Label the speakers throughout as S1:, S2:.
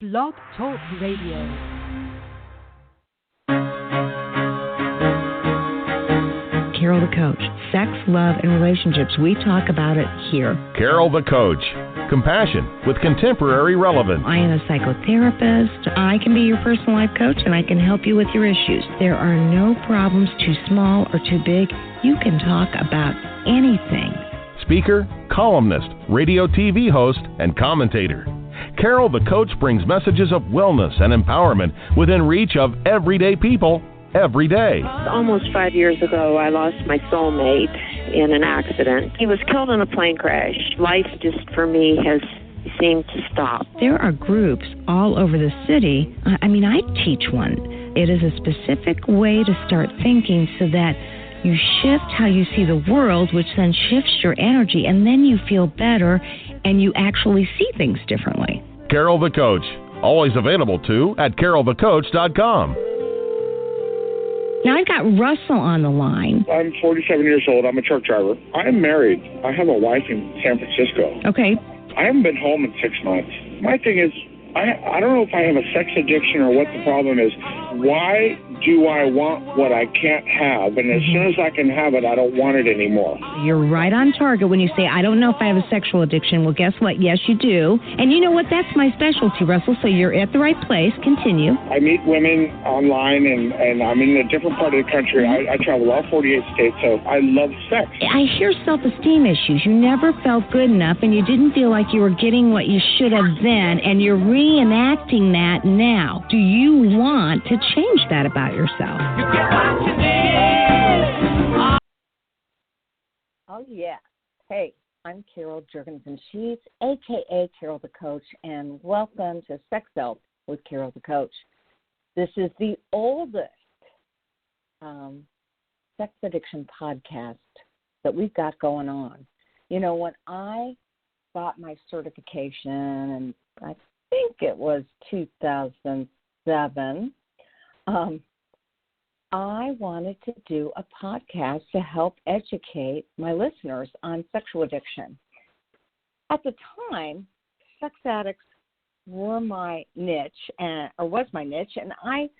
S1: Blog Talk Radio.
S2: Carol the Coach. Sex, love, and relationships. We talk about it here.
S3: Carol the Coach. Compassion with contemporary relevance.
S2: I am a psychotherapist. I can be your personal life coach, and I can help you with your issues. There are no problems too small or too big. You can talk about anything.
S3: Speaker, columnist, radio TV host, and commentator. Carol the Coach brings messages of wellness and empowerment within reach of everyday people every day.
S4: Almost 5 years ago, I lost my soulmate in an accident. He was killed in a plane crash. Life just, for me, has seemed to stop.
S2: There are groups all over the city. I teach one. It is a specific way to start thinking so that you shift how you see the world, which then shifts your energy, and then you feel better and you actually see things differently.
S3: Carol the Coach. Always available too at carolthecoach.com.
S2: Now I've got Russell on the line.
S5: I'm 47 years old. I'm a truck driver. I'm married. I have a wife in San Francisco.
S2: Okay.
S5: I haven't been home in 6 months. My thing is, I don't know if I have a sex addiction or what the problem is. Why do I want what I can't have? And as soon as I can have it, I don't want it anymore.
S2: You're right on target when you say, I don't know if I have a sexual addiction. Well, guess what? Yes, you do. And you know what? That's my specialty, Russell. So you're at the right place. Continue.
S5: I meet women online, and I'm in a different part of the country. I travel all 48 states, so I love sex.
S2: I hear self-esteem issues. You never felt good enough, and you didn't feel like you were getting what you should have then, and you're reenacting that now. Do you want to change that about yourself?
S6: You get what you need.
S7: Oh, yeah. Hey, I'm Carol Jurgensen-Sheets, a.k.a. Carol the Coach, and welcome to Sex Help with Carol the Coach. This is the oldest sex addiction podcast that we've got going on. You know, when I got my certification, and I think it was 2007, I wanted to do a podcast to help educate my listeners on sexual addiction. At the time, sex addicts were my niche, was my niche, and I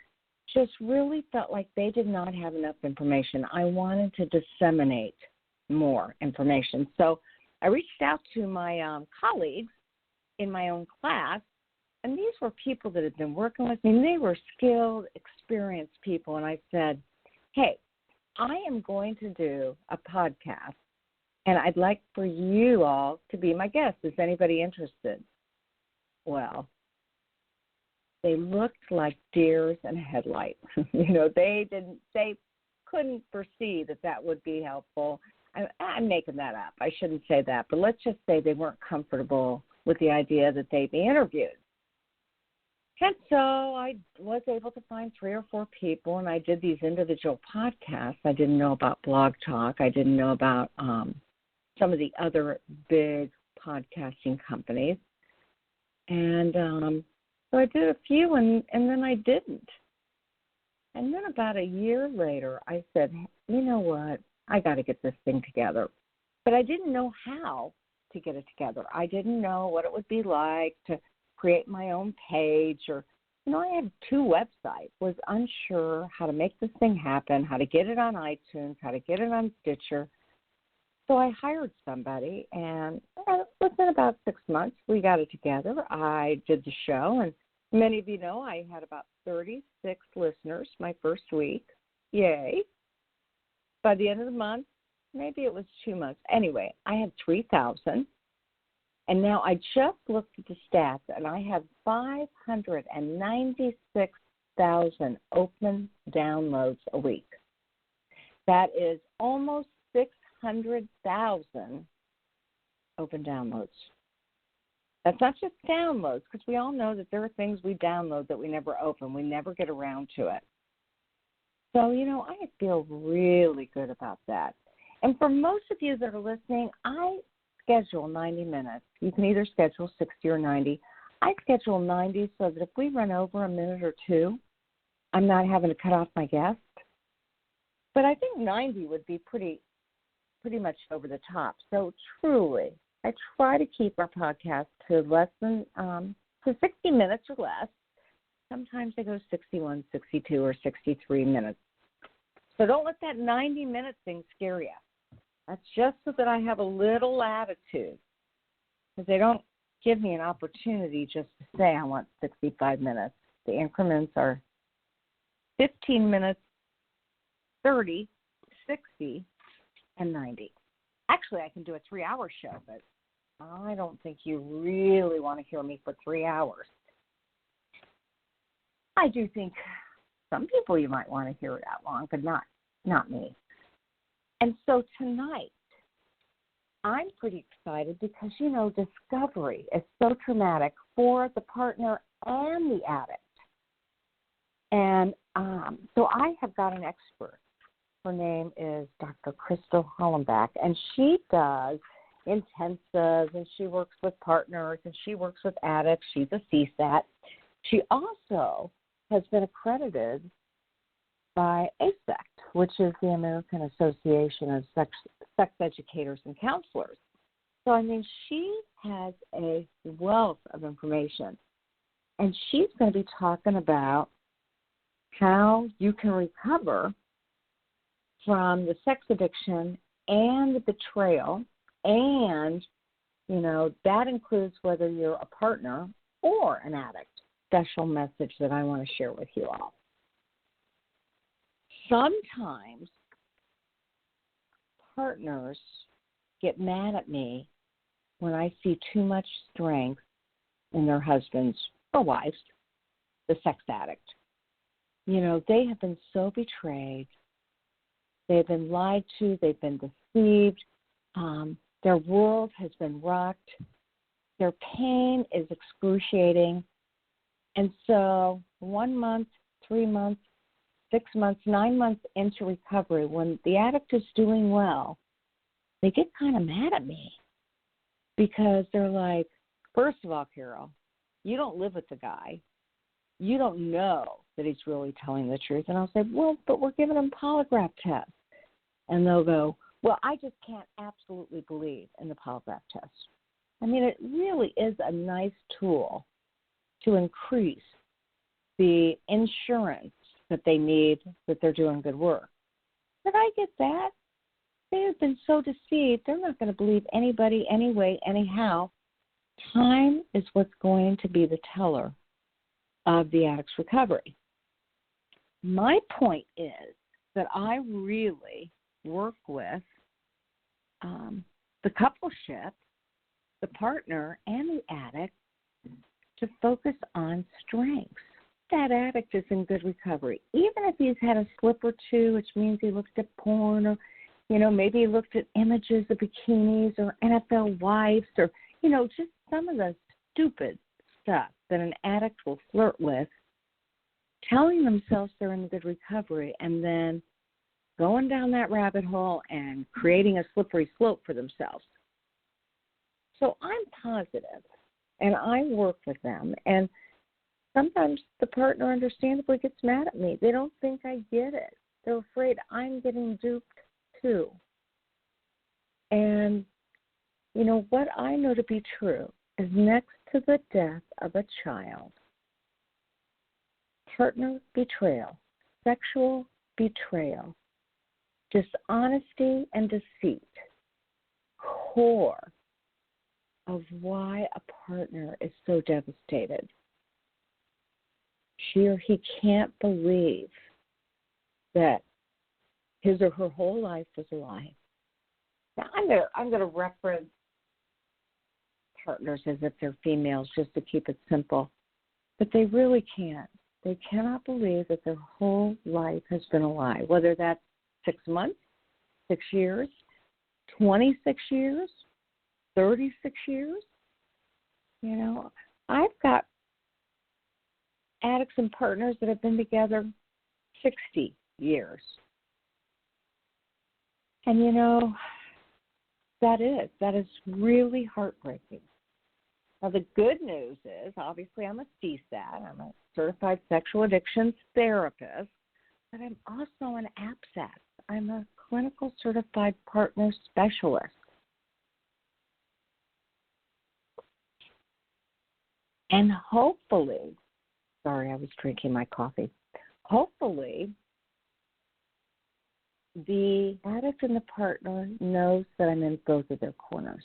S7: just really felt like they did not have enough information. I wanted to disseminate more information. So I reached out to my colleagues in my own class, and these were people that had been working with me. They were skilled, experienced people. And I said, hey, I am going to do a podcast, and I'd like for you all to be my guest. Is anybody interested? Well, they looked like deers in headlights. They couldn't foresee that would be helpful. I'm making that up. I shouldn't say that. But let's just say they weren't comfortable with the idea that they'd be interviewed. And so I was able to find 3 or 4 people, and I did these individual podcasts. I didn't know about Blog Talk. I didn't know about some of the other big podcasting companies. And so I did a few, and then I didn't. And then about a year later, I said, you know what? I got to get this thing together. But I didn't know how to get it together. I didn't know what it would be like to create my own page, or, I had 2 websites, was unsure how to make this thing happen, how to get it on iTunes, how to get it on Stitcher. So I hired somebody, and within about 6 months, we got it together. I did the show, and many of you know I had about 36 listeners my first week. Yay. By the end of the month, maybe it was 2 months. Anyway, I had 3,000. And now I just looked at the stats, and I have 596,000 open downloads a week. That is almost 600,000 open downloads. That's not just downloads, because we all know that there are things we download that we never open. We never get around to it. So, I feel really good about that. And for most of you that are listening, I schedule 90 minutes. You can either schedule 60 or 90. I schedule 90 so that if we run over a minute or 2, I'm not having to cut off my guest. But I think 90 would be pretty much over the top. So truly, I try to keep our podcast to less than So 60 minutes or less. Sometimes they go 61, 62, or 63 minutes. So don't let that 90-minute thing scare you. That's just so that I have a little latitude, because they don't give me an opportunity just to say I want 65 minutes. The increments are 15 minutes, 30, 60, and 90. Actually, I can do a 3-hour show, but I don't think you really want to hear me for 3 hours. I do think some people you might want to hear that long, but not me. And so tonight, I'm pretty excited because, discovery is so traumatic for the partner and the addict. And so I have got an expert. Her name is Dr. Crystal Hollenbeck, and she does intensives, and she works with partners, and she works with addicts. She's a CSAT. She also has been accredited by ASECT, which is the American Association of Sex Educators and Counselors. So, she has a wealth of information, and she's going to be talking about how you can recover from the sex addiction and the betrayal, and, that includes whether you're a partner or an addict. Special message that I want to share with you all. Sometimes partners get mad at me when I see too much strength in their husbands or wives, the sex addict. They have been so betrayed. They've been lied to. They've been deceived. Their world has been rocked. Their pain is excruciating. And so 1 month, 3 months, 6 months, 9 months into recovery, when the addict is doing well, they get kind of mad at me because they're like, first of all, Carol, you don't live with the guy. You don't know that he's really telling the truth. And I'll say, well, but we're giving him polygraph tests. And they'll go, well, I just can't absolutely believe in the polygraph test. It really is a nice tool to increase the insurance that they need that they're doing good work. But I get that. They have been so deceived, they're not going to believe anybody anyway, anyhow. Time is what's going to be the teller of the addict's recovery. My point is that I really work with the coupleship, the partner, and the addict to focus on strengths. That addict is in good recovery. Even if he's had a slip or two, which means he looked at porn, or, maybe he looked at images of bikinis or NFL wives, or, just some of the stupid stuff that an addict will flirt with, telling themselves they're in good recovery and then going down that rabbit hole and creating a slippery slope for themselves. So I'm positive, and I work with them, and sometimes the partner understandably gets mad at me. They don't think I get it. They're afraid I'm getting duped too. And, what I know to be true is next to the death of a child, partner betrayal, sexual betrayal, dishonesty and deceit, core of why a partner is so devastated. She or he can't believe that his or her whole life was a lie. Now, I'm going to reference partners as if they're females just to keep it simple, but they really can't. They cannot believe that their whole life has been a lie, whether that's 6 months, 6 years, 26 years, 36 years. I've got addicts and partners that have been together 60 years. And, that is really heartbreaking. Now, the good news is, obviously, I'm a CSAT. I'm a certified sexual addictions therapist, but I'm also an APSAT. I'm a clinical certified partner specialist. And hopefully, sorry, I was drinking my coffee. Hopefully, the addict and the partner knows that I'm in both of their corners.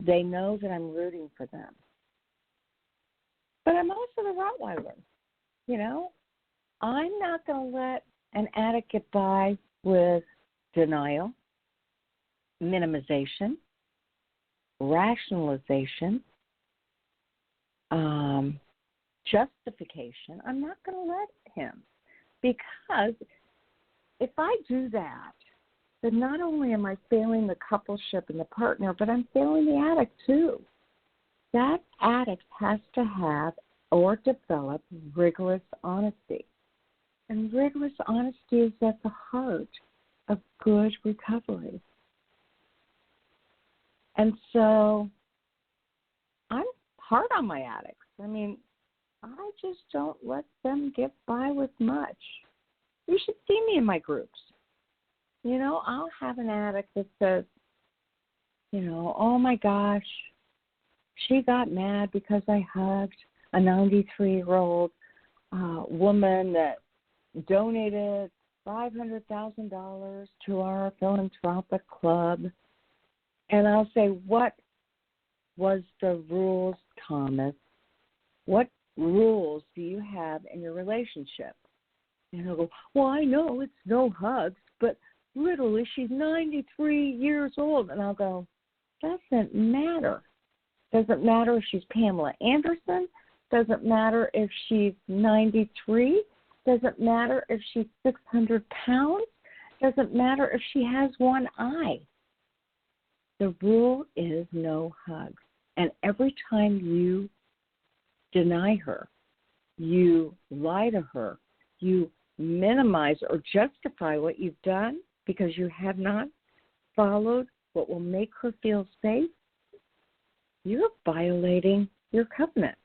S7: They know that I'm rooting for them. But I'm also the Rottweiler. You know, I'm not going to let an addict get by with denial, minimization, rationalization, justification. I'm not going to let him, because if I do that, then not only am I failing the coupleship and the partner, but I'm failing the addict too. That addict has to have or develop rigorous honesty. And rigorous honesty is at the heart of good recovery. And so I'm hard on my addicts. I mean, I just don't let them get by with much. You should see me in my groups. You know, I'll have an addict that says, you know, oh my gosh, she got mad because I hugged a 93-year-old woman that donated $500,000 to our philanthropic club. And I'll say, what was the rules, Thomas? What rules do you have in your relationship? And he'll go, well, I know it's no hugs, but literally she's 93 years old. And I'll go, doesn't matter. Doesn't matter if she's Pamela Anderson. Doesn't matter if she's 93. Doesn't matter if she's 600 pounds. Doesn't matter if she has one eye. The rule is no hugs. And every time you deny her, you lie to her, you minimize or justify what you've done because you have not followed what will make her feel safe, you're violating your covenant.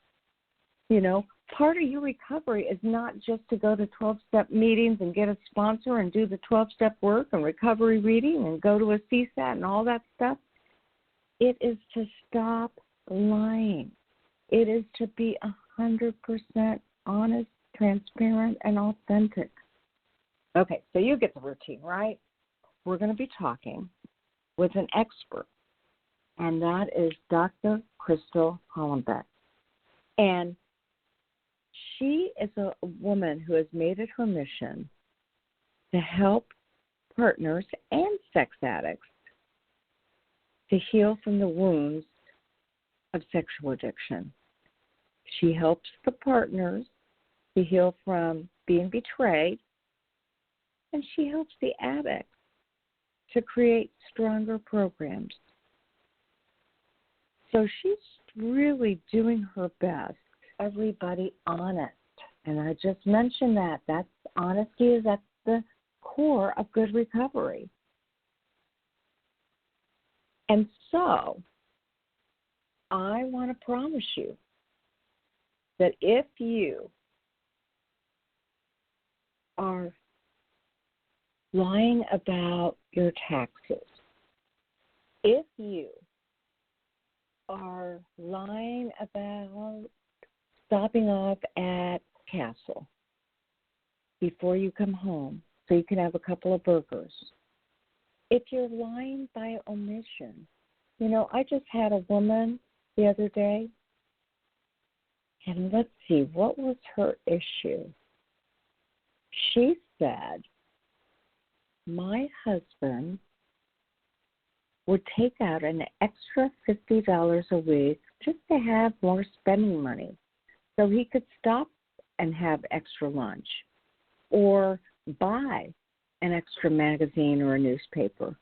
S7: You know, part of your recovery is not just to go to 12-step meetings and get a sponsor and do the 12-step work and recovery reading and go to a CSAT and all that stuff. It is to stop lying. It is to be 100% honest, transparent, and authentic. Okay, so you get the routine, right? We're going to be talking with an expert, and that is Dr. Crystal Hollenbeck. And she is a woman who has made it her mission to help partners and sex addicts to heal from the wounds of sexual addiction. She helps the partners to heal from being betrayed, and she helps the addicts to create stronger programs. So she's really doing her best. Everybody honest. And I just mentioned that. That's honesty is at the core of good recovery. And so I want to promise you that if you are lying about your taxes, if you are lying about stopping off at Castle before you come home so you can have a couple of burgers, if you're lying by omission, you know, I just had a woman the other day, and let's see, what was her issue? She said, my husband would take out an extra $50 a week just to have more spending money so he could stop and have extra lunch or buy an extra magazine or a newspaper.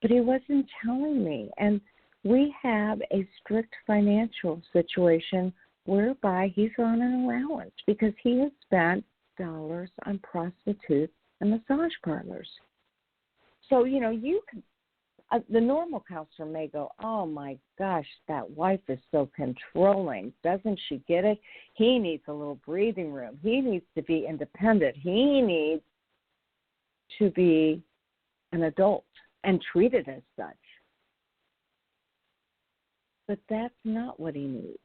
S7: But he wasn't telling me. And we have a strict financial situation whereby he's on an allowance because he has spent dollars on prostitutes and massage parlors. So, you know, you can, the normal counselor may go, oh, my gosh, that wife is so controlling. Doesn't she get it? He needs a little breathing room. He needs to be independent. He needs to be an adult and treated as such. But that's not what he needs.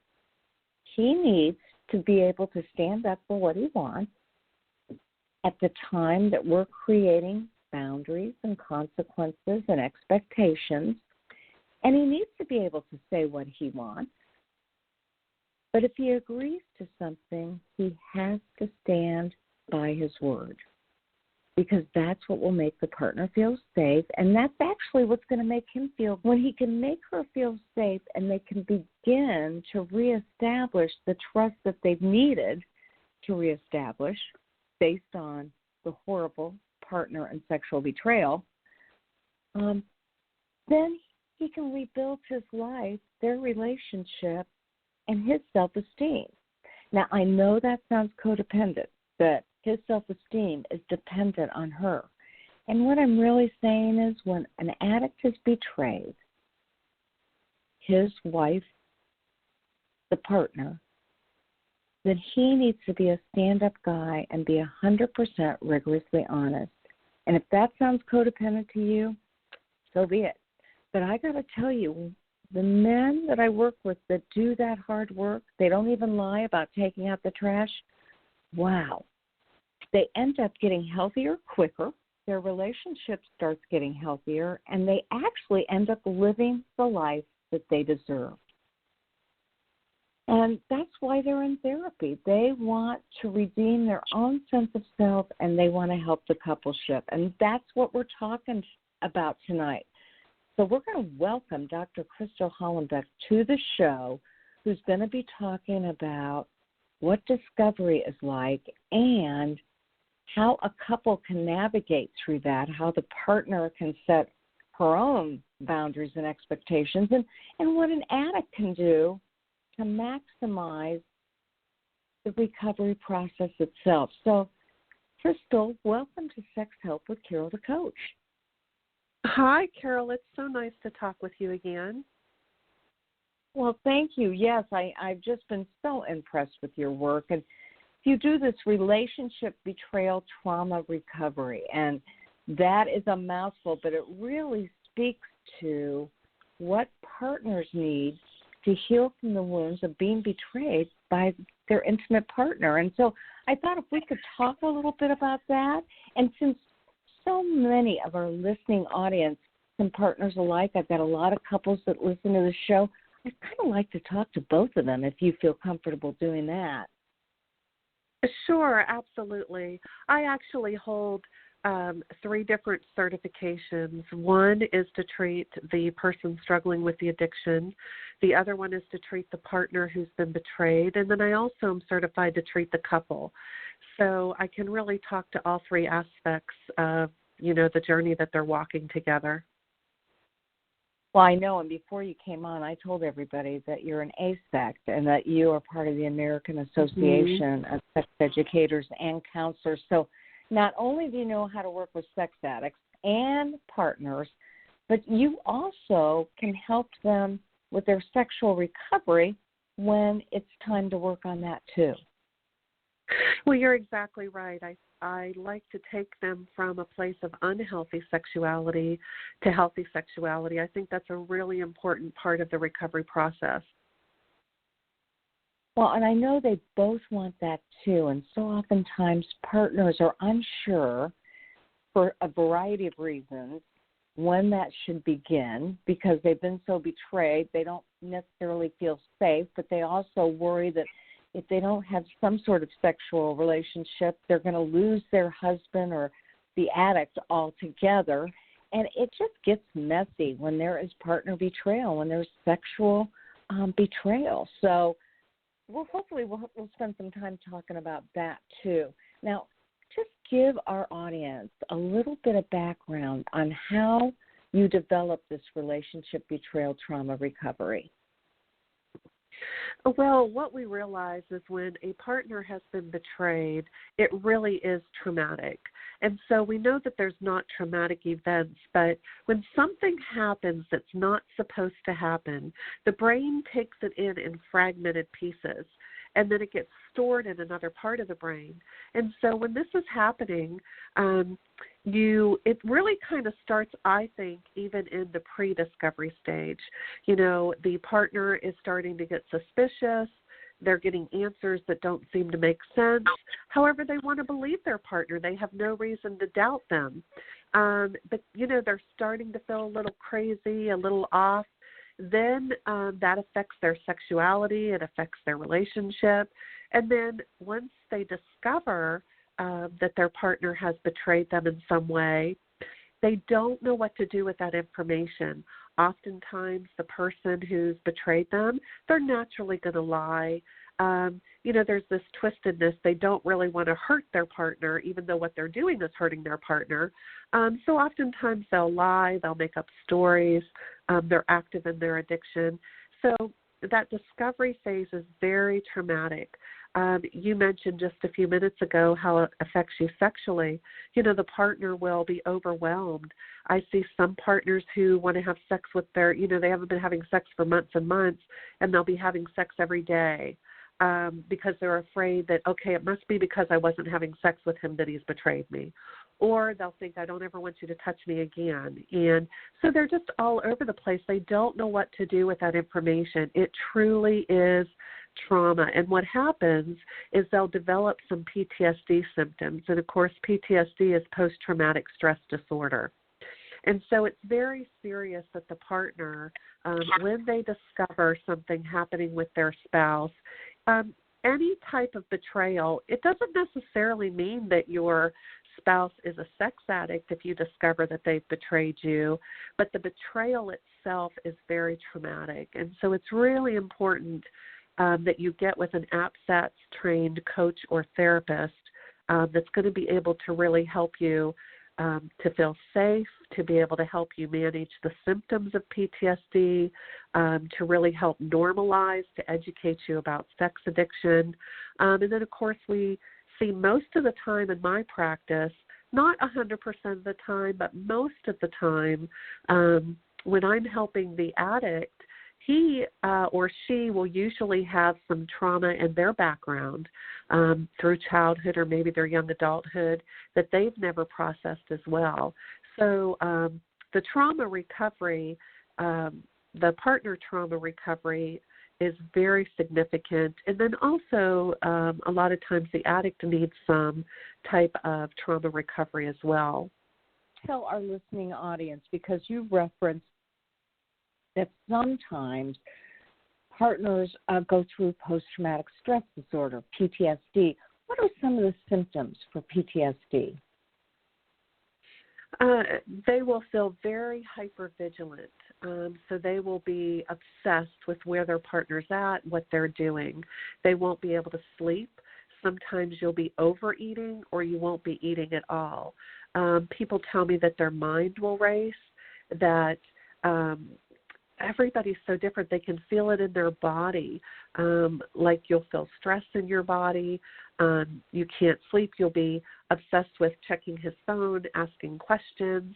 S7: He needs to be able to stand up for what he wants at the time that we're creating boundaries and consequences and expectations. And he needs to be able to say what he wants. But if he agrees to something, he has to stand by his word, because that's what will make the partner feel safe, and that's actually what's going to make him feel. When he can make her feel safe and they can begin to reestablish the trust that they've needed to reestablish based on the horrible partner and sexual betrayal, then he can rebuild his life, their relationship, and his self-esteem. Now, I know that sounds codependent, that his self-esteem is dependent on her. And what I'm really saying is when an addict is betrayed, his wife, the partner, then he needs to be a stand-up guy and be 100% rigorously honest. And if that sounds codependent to you, so be it. But I got to tell you, the men that I work with that do that hard work, they don't even lie about taking out the trash, wow. They end up getting healthier quicker, their relationship starts getting healthier, and they actually end up living the life that they deserve. And that's why they're in therapy. They want to redeem their own sense of self, and they want to help the coupleship. And that's what we're talking about tonight. So we're going to welcome Dr. Crystal Hollenbeck to the show, who's going to be talking about what discovery is like and how a couple can navigate through that, how the partner can set her own boundaries and expectations, and what an addict can do to maximize the recovery process itself. So, Crystal, welcome to Sex Help with Carol the Coach.
S8: Hi, Carol. It's so nice to talk with you again.
S7: Well, thank you. Yes, I've just been so impressed with your work. And you do this relationship betrayal trauma recovery, and that is a mouthful, but it really speaks to what partners need to heal from the wounds of being betrayed by their intimate partner. And so I thought if we could talk a little bit about that, and since so many of our listening audience and partners alike, I've got a lot of couples that listen to the show, I'd kind of like to talk to both of them if you feel comfortable doing that.
S8: Sure, absolutely. I actually hold 3 different certifications. One is to treat the person struggling with the addiction. The other one is to treat the partner who's been betrayed. And then I also am certified to treat the couple. So I can really talk to all 3 aspects of, the journey that they're walking together.
S7: Well, I know, and before you came on, I told everybody that you're an ASECT and that you are part of the American Association of Sex Educators and Counselors. So not only do you know how to work with sex addicts and partners, but you also can help them with their sexual recovery when it's time to work on that too.
S8: Well, you're exactly right. I like to take them from a place of unhealthy sexuality to healthy sexuality. I think that's a really important part of the recovery process.
S7: Well, and I know they both want that too, and so oftentimes partners are unsure for a variety of reasons when that should begin because they've been so betrayed. They don't necessarily feel safe, but they also worry that if they don't have some sort of sexual relationship, they're going to lose their husband or the addict altogether. And it just gets messy when there is partner betrayal, when there's sexual betrayal. So hopefully we'll spend some time talking about that too. Now, just give our audience a little bit of background on how you developed this relationship betrayal trauma recovery.
S8: Well, what we realize is when a partner has been betrayed, it really is traumatic. And so we know that there's not traumatic events, but when something happens that's not supposed to happen, the brain takes it in fragmented pieces. and then it gets stored in another part of the brain. And so when this is happening, it really kind of starts, I think, even in the pre-discovery stage. The partner is starting to get suspicious. They're getting answers that don't seem to make sense. However, they want to believe their partner. They have no reason to doubt them. But, they're starting to feel a little crazy, a little off. Then that affects their sexuality. It affects their relationship. And then once they discover that their partner has betrayed them in some way, they don't know what to do with that information. Oftentimes, the person who's betrayed them, they're naturally going to lie. There's this twistedness. They don't really want to hurt their partner, even though what they're doing is hurting their partner. So oftentimes they'll lie. They'll make up stories. They're active in their addiction. So that discovery phase is very traumatic. You mentioned just a few minutes ago how it affects you sexually. The partner will be overwhelmed. I see some partners who want to have sex with their, they haven't been having sex for months and months, and they'll be having sex every day because they're afraid that, okay, it must be because I wasn't having sex with him that he's betrayed me. Or they'll think, I don't ever want you to touch me again. And so they're just all over the place. They don't know what to do with that information. It truly is trauma. And what happens is they'll develop some PTSD symptoms. And, of course, PTSD is post-traumatic stress disorder. And so it's very serious that the partner, when they discover something happening with their spouse, any type of betrayal, it doesn't necessarily mean that your spouse is a sex addict if you discover that they've betrayed you, but the betrayal itself is very traumatic. And so it's really important that you get with an APSATS-trained coach or therapist that's going to be able to really help you to feel safe, to be able to help you manage the symptoms of PTSD, to really help normalize, to educate you about sex addiction. And then, of course, we see most of the time in my practice, not 100% of the time, but most of the time, when I'm helping the addict, he or she will usually have some trauma in their background through childhood or maybe their young adulthood that they've never processed as well. So the trauma recovery, the partner trauma recovery is very significant. And then also a lot of times the addict needs some type of trauma recovery as well.
S7: Tell our listening audience, because you referenced that sometimes partners go through post-traumatic stress disorder, PTSD. What are some of the symptoms for PTSD?
S8: They will feel very hypervigilant. So they will be obsessed with where their partner's at, what they're doing. They won't be able to sleep. Sometimes you'll be overeating or you won't be eating at all. People tell me that their mind will race, that everybody's so different. They can feel it in their body, like you'll feel stress in your body. You can't sleep. You'll be obsessed with checking his phone, asking questions.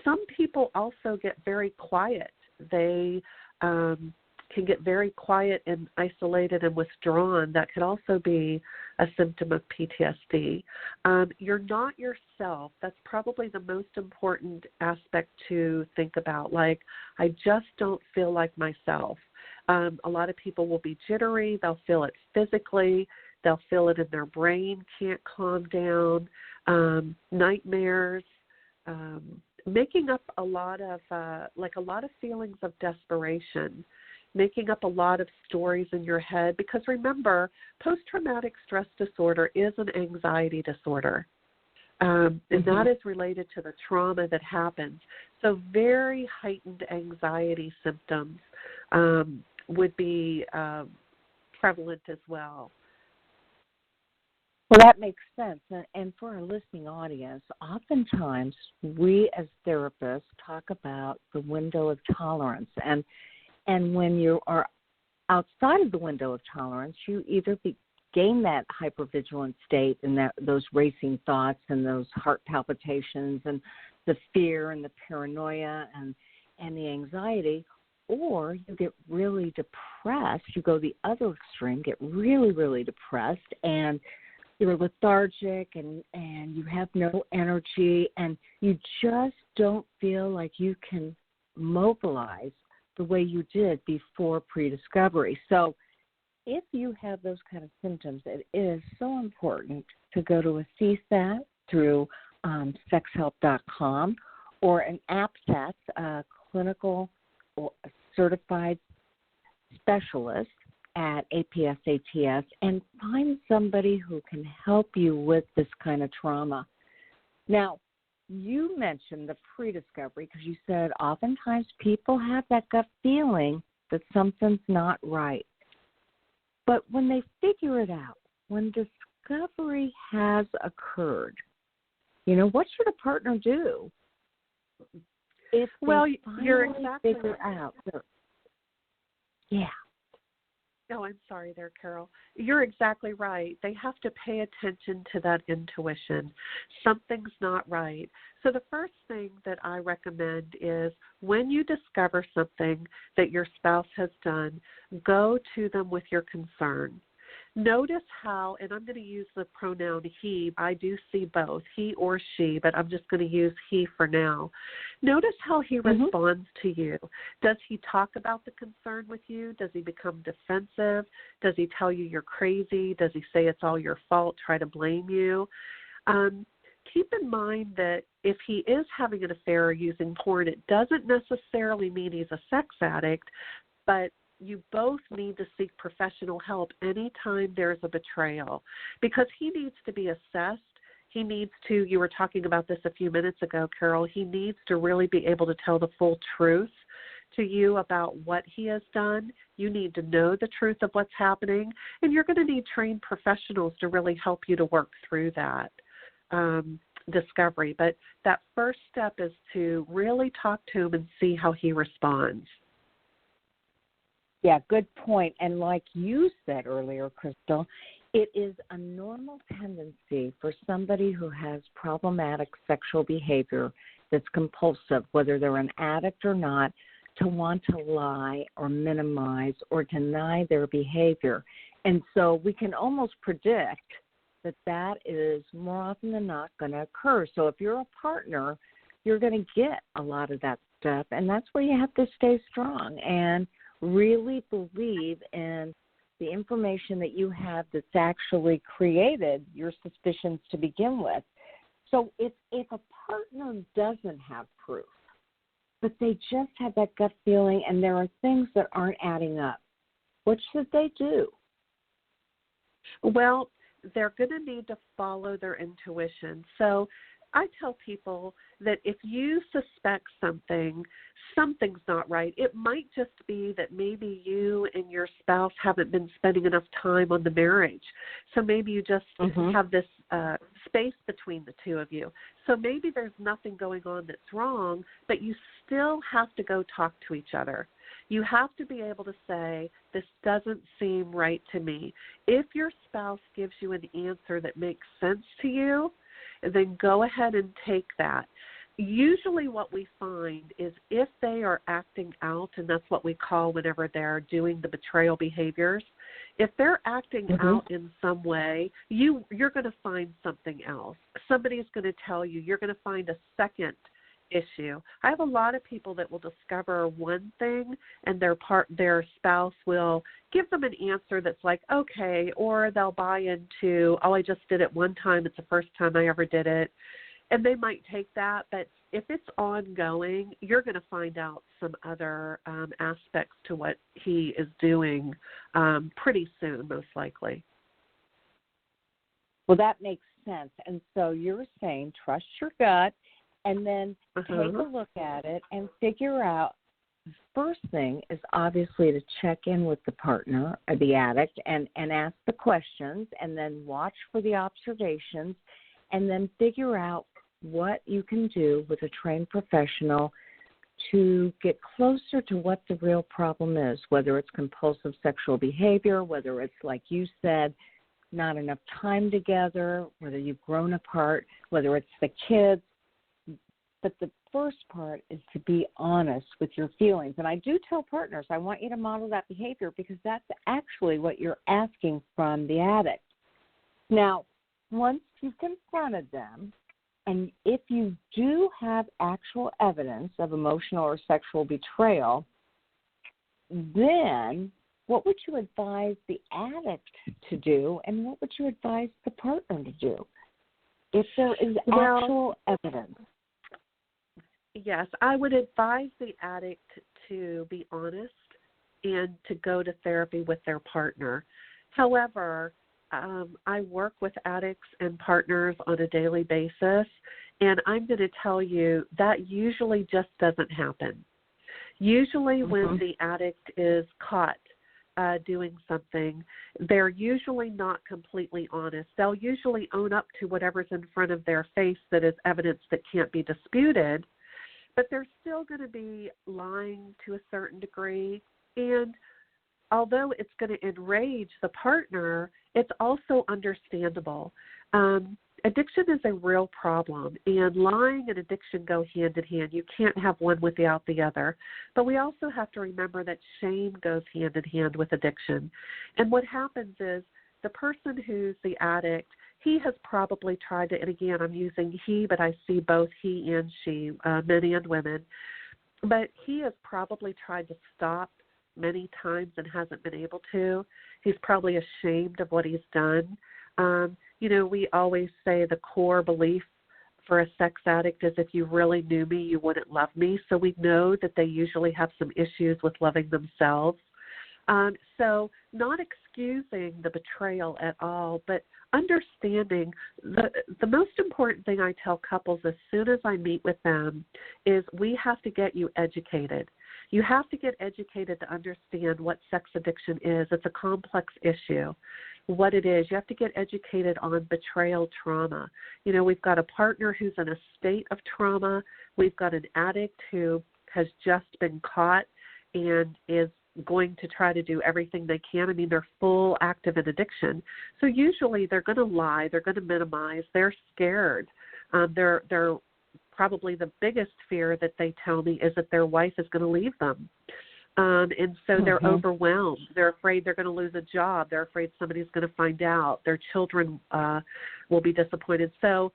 S8: Some people also get very quiet. They can get very quiet and isolated and withdrawn. That could also be a symptom of PTSD. You're not yourself. That's probably the most important aspect to think about. Like, I just don't feel like myself. A lot of people will be jittery. They'll feel it physically. They'll feel it in their brain, can't calm down, nightmares, making up a lot of feelings of desperation, making up a lot of stories in your head. Because remember, post-traumatic stress disorder is an anxiety disorder, and that is related to the trauma that happens. So very heightened anxiety symptoms would be prevalent as well.
S7: Well, that makes sense. And for our listening audience, oftentimes we as therapists talk about the window of tolerance. And when you are outside of the window of tolerance, you either gain that hypervigilant state and those racing thoughts and those heart palpitations and the fear and the paranoia and the anxiety, or you get really depressed. You go the other extreme, get really, really depressed, and you're lethargic and you have no energy, and you just don't feel like you can mobilize the way you did before pre-discovery. So if you have those kind of symptoms, it is so important to go to a CSAT through sexhelp.com or an APSAT, a clinical or a certified specialist at APS-ATS, and find somebody who can help you with this kind of trauma. Now, you mentioned the pre-discovery because you said oftentimes people have that gut feeling that something's not right. But when they figure it out, when discovery has occurred, what should a partner do? If
S8: you're exactly
S7: figure out. Yeah.
S8: No, I'm sorry there, Carol. You're exactly right. They have to pay attention to that intuition. Something's not right. So the first thing that I recommend is when you discover something that your spouse has done, go to them with your concern. Notice how, and I'm going to use the pronoun he. I do see both, he or she, but I'm just going to use he for now. Notice how he responds to you. Does he talk about the concern with you? Does he become defensive? Does he tell you you're crazy? Does he say it's all your fault, try to blame you? Keep in mind that if he is having an affair or using porn, it doesn't necessarily mean he's a sex addict, but you both need to seek professional help anytime there's a betrayal because he needs to be assessed. He needs to, you were talking about this a few minutes ago, Carol, he needs to really be able to tell the full truth to you about what he has done. You need to know the truth of what's happening, and you're going to need trained professionals to really help you to work through that discovery. But that first step is to really talk to him and see how he responds.
S7: Yeah, good point. And like you said earlier, Crystal, it is a normal tendency for somebody who has problematic sexual behavior that's compulsive, whether they're an addict or not, to want to lie or minimize or deny their behavior. And so we can almost predict that that is more often than not going to occur. So if you're a partner, you're going to get a lot of that stuff, and that's where you have to stay strong and really believe in the information that you have that's actually created your suspicions to begin with. So if a partner doesn't have proof, but they just have that gut feeling and there are things that aren't adding up, what should they do?
S8: Well, they're going to need to follow their intuition. So I tell people that if you suspect something's not right. It might just be that maybe you and your spouse haven't been spending enough time on the marriage. So maybe you just have this space between the two of you. So maybe there's nothing going on that's wrong, but you still have to go talk to each other. You have to be able to say, this doesn't seem right to me. If your spouse gives you an answer that makes sense to you, then go ahead and take that. Usually what we find is if they are acting out, and that's what we call whenever they're doing the betrayal behaviors, if they're acting out in some way, you're going to find something else. Somebody's going to tell you, you're going to find a second issue. I have a lot of people that will discover one thing and their spouse will give them an answer that's like, okay, or they'll buy into, oh, I just did it one time. It's the first time I ever did it. And they might take that, but if it's ongoing, you're going to find out some other aspects to what he is doing pretty soon, most likely.
S7: Well, that makes sense. And so you're saying trust your gut and then take a look at it and figure out. The first thing is obviously to check in with the partner or the addict and ask the questions and then watch for the observations and then figure out what you can do with a trained professional to get closer to what the real problem is, whether it's compulsive sexual behavior, whether it's, like you said, not enough time together, whether you've grown apart, whether it's the kids. But the first part is to be honest with your feelings. And I do tell partners, I want you to model that behavior because that's actually what you're asking from the addict. Now, once you've confronted them, and if you do have actual evidence of emotional or sexual betrayal, then what would you advise the addict to do, and what would you advise the partner to do if there is actual evidence?
S8: Yes, I would advise the addict to be honest and to go to therapy with their partner. However, I work with addicts and partners on a daily basis, and I'm going to tell you that usually just doesn't happen. Usually when the addict is caught doing something, they're usually not completely honest. They'll usually own up to whatever's in front of their face that is evidence that can't be disputed, but they're still going to be lying to a certain degree. And although it's going to enrage the partner, it's also understandable. Addiction is a real problem, and lying and addiction go hand in hand. You can't have one without the other. But we also have to remember that shame goes hand in hand with addiction. And what happens is the person who's the addict, he has probably tried to, and again, I'm using he, but I see both he and she, men and women, but he has probably tried to stop many times and hasn't been able to. He's probably ashamed of what he's done. We always say the core belief for a sex addict is if you really knew me, you wouldn't love me. So we know that they usually have some issues with loving themselves. So not excusing the betrayal at all, but understanding the most important thing I tell couples as soon as I meet with them is we have to get you educated. You have to get educated to understand what sex addiction is. It's a complex issue, what it is. You have to get educated on betrayal trauma. We've got a partner who's in a state of trauma. We've got an addict who has just been caught and is going to try to do everything they can. I mean, they're full active in addiction. So usually they're going to lie. They're going to minimize. They're scared. They're probably the biggest fear that they tell me is that their wife is going to leave them. And so they're overwhelmed. They're afraid they're going to lose a job. They're afraid somebody's going to find out. Their children will be disappointed. So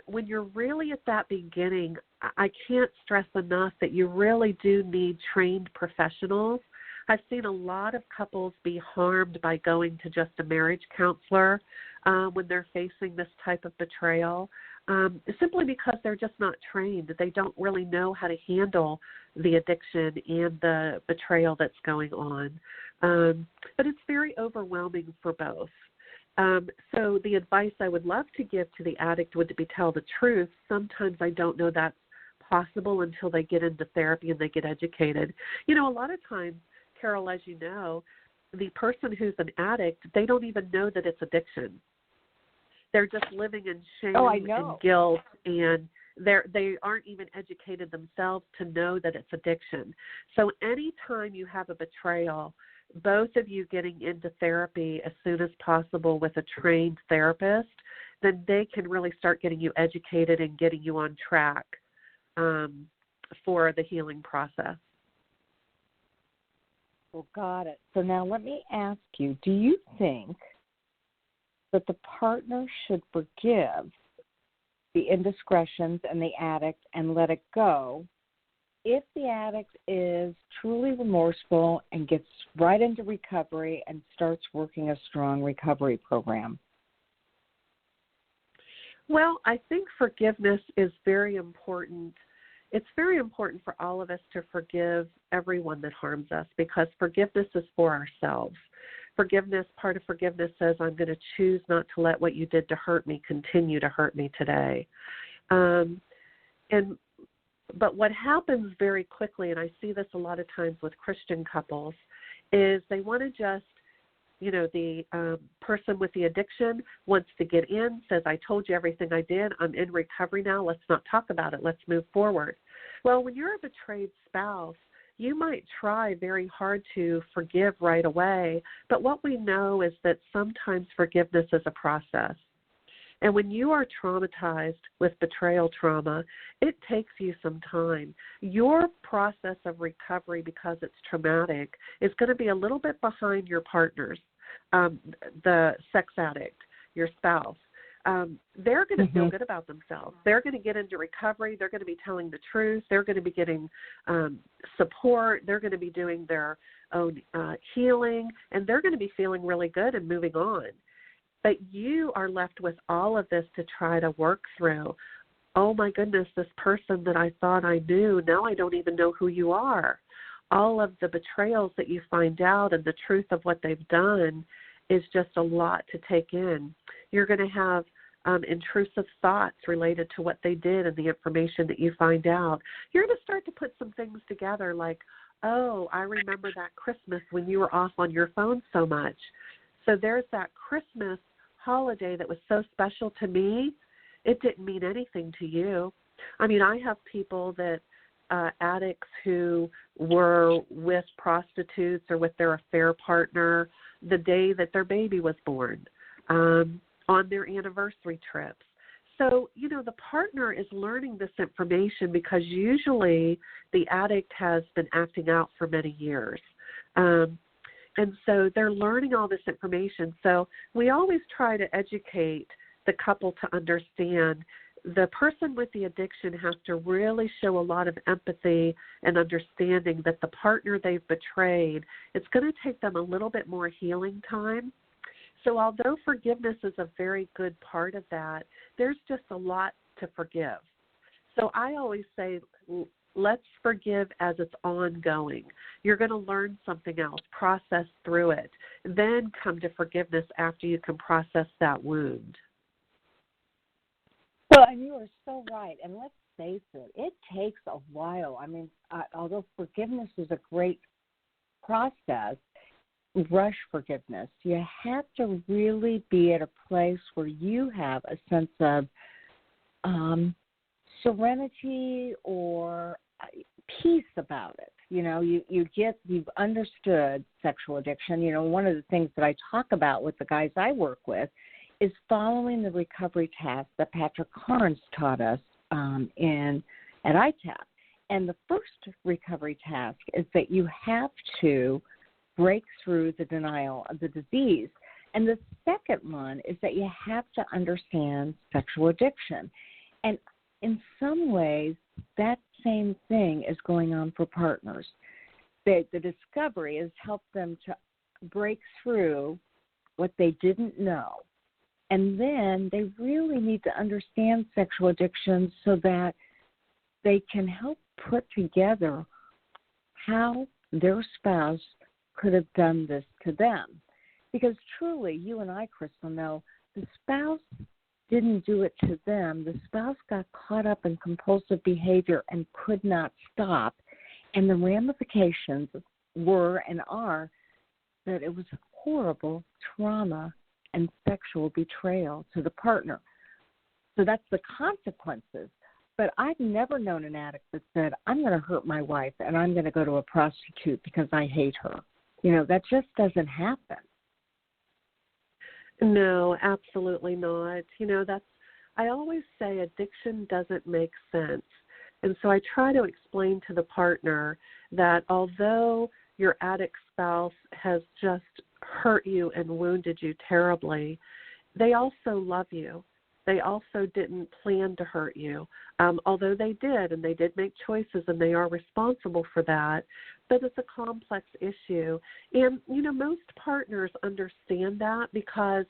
S8: when you're really at that beginning, I can't stress enough that you really do need trained professionals. I've seen a lot of couples be harmed by going to just a marriage counselor when they're facing this type of betrayal. Simply because they're just not trained. They don't really know how to handle the addiction and the betrayal that's going on. But it's very overwhelming for both. So the advice I would love to give to the addict would be tell the truth. Sometimes I don't know that's possible until they get into therapy and they get educated. A lot of times, Carol, as you know, the person who's an addict, they don't even know that it's addiction. They're just living in shame and guilt, and they aren't even educated themselves to know that it's addiction. So anytime you have a betrayal, both of you getting into therapy as soon as possible with a trained therapist, then they can really start getting you educated and getting you on track for the healing process.
S7: Well, got it. So now let me ask you, do you think that the partner should forgive the indiscretions and the addict and let it go if the addict is truly remorseful and gets right into recovery and starts working a strong recovery program?
S8: Well, I think forgiveness is very important. It's very important for all of us to forgive everyone that harms us because forgiveness is for ourselves. Part of forgiveness says, I'm going to choose not to let what you did to hurt me continue to hurt me today. But what happens very quickly, and I see this a lot of times with Christian couples, is they want to just, the person with the addiction wants to get in, says, I told you everything I did. I'm in recovery now. Let's not talk about it. Let's move forward. Well, when you're a betrayed spouse, you might try very hard to forgive right away, but what we know is that sometimes forgiveness is a process. And when you are traumatized with betrayal trauma, it takes you some time. Your process of recovery, because it's traumatic, is going to be a little bit behind your partner's, the sex addict, your spouse. They're going to feel good about themselves. They're going to get into recovery. They're going to be telling the truth. They're going to be getting support. They're going to be doing their own healing, and they're going to be feeling really good and moving on. But you are left with all of this to try to work through. Oh, my goodness, this person that I thought I knew, now I don't even know who you are. All of the betrayals that you find out and the truth of what they've done is just a lot to take in. You're going to have intrusive thoughts related to what they did and the information that you find out. You're going to start to put some things together like, oh, I remember that Christmas when you were off on your phone so much. So there's that Christmas holiday that was so special to me. It didn't mean anything to you. I mean, I have people that, addicts who were with prostitutes or with their affair partner the day that their baby was born, on their anniversary trips. So, the partner is learning this information because usually the addict has been acting out for many years. And so they're learning all this information. So we always try to educate the couple to understand the person with the addiction has to really show a lot of empathy and understanding that the partner they've betrayed, it's going to take them a little bit more healing time. So although forgiveness is a very good part of that, there's just a lot to forgive. So I always say, let's forgive as it's ongoing. You're going to learn something else, process through it, then come to forgiveness after you can process that wound.
S7: Well, and you are so right. And let's face it takes a while. I mean, although forgiveness is a great process, rush forgiveness. You have to really be at a place where you have a sense of serenity or peace about it. You've understood sexual addiction. One of the things that I talk about with the guys I work with is following the recovery task that Patrick Carnes taught us at ITAP. And the first recovery task is that you have to break through the denial of the disease. And the second one is that you have to understand sexual addiction. And in some ways, that same thing is going on for partners. The discovery has helped them to break through what they didn't know. And then they really need to understand sexual addiction so that they can help put together how their spouse could have done this to them. Because truly, you and I, Crystal, know the spouse didn't do it to them. The spouse got caught up in compulsive behavior and could not stop. And the ramifications were and are that it was horrible trauma and sexual betrayal to the partner. So that's the consequences. But I've never known an addict that said, I'm going to hurt my wife and I'm going to go to a prostitute because I hate her. That just doesn't happen.
S8: No, absolutely not. I always say addiction doesn't make sense. And so I try to explain to the partner that although your addict spouse has just hurt you and wounded you terribly, they also love you. They also didn't plan to hurt you, although they did, and they did make choices, and they are responsible for that. But it's a complex issue. And, most partners understand that because